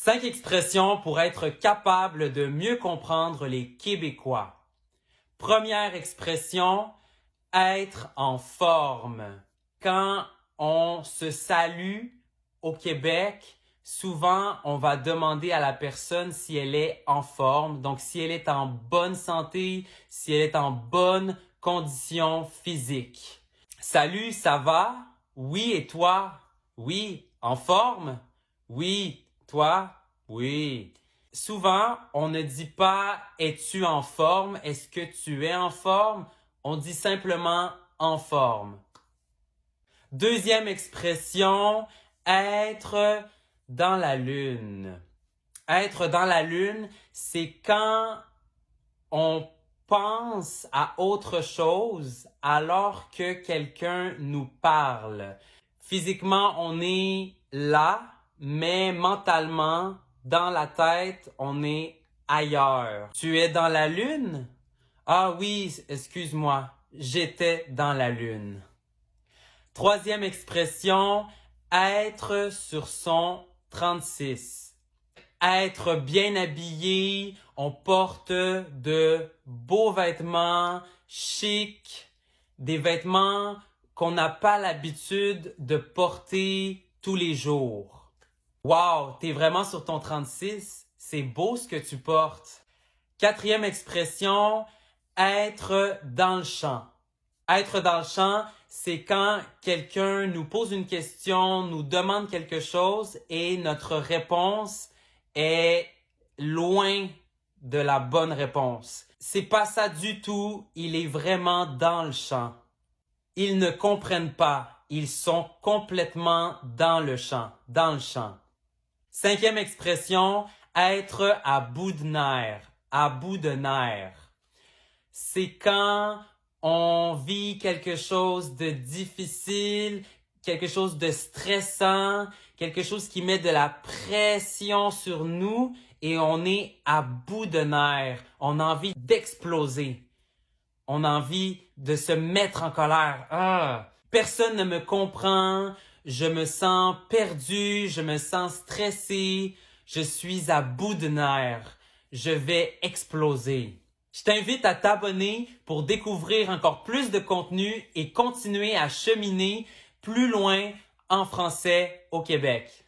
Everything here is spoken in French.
5 expressions pour être capable de mieux comprendre les Québécois. Première expression, être en forme. Quand on se salue au Québec, souvent on va demander à la personne si elle est en forme, donc si elle est en bonne santé, si elle est en bonne condition physique. Salut, ça va? Oui, et toi? Oui, en forme? Oui, toi? Oui. Souvent, on ne dit pas « es-tu en forme? Est-ce que tu es en forme? » On dit simplement « en forme ». Deuxième expression, être dans la lune. Être dans la lune, c'est quand on pense à autre chose alors que quelqu'un nous parle. Physiquement, on est là, mais mentalement, dans la tête, on est ailleurs. Tu es dans la lune? Ah oui, excuse-moi, j'étais dans la lune. Troisième expression, être sur son 36. Être bien habillé, on porte de beaux vêtements chics, des vêtements qu'on n'a pas l'habitude de porter tous les jours. Wow, t'es vraiment sur ton 36, c'est beau ce que tu portes. Quatrième expression, être dans le champ. Être dans le champ, c'est quand quelqu'un nous pose une question, nous demande quelque chose et notre réponse est loin de la bonne réponse. C'est pas ça du tout, il est vraiment dans le champ. Ils ne comprennent pas, ils sont complètement dans le champ. Cinquième expression, être à bout de nerfs. À bout de nerfs. C'est quand on vit quelque chose de difficile, quelque chose de stressant, quelque chose qui met de la pression sur nous et on est à bout de nerfs. On a envie d'exploser. On a envie de se mettre en colère. Personne ne me comprend. Je me sens perdu. Je me sens stressé. Je suis à bout de nerfs. Je vais exploser. Je t'invite à t'abonner pour découvrir encore plus de contenu et continuer à cheminer plus loin en français au Québec.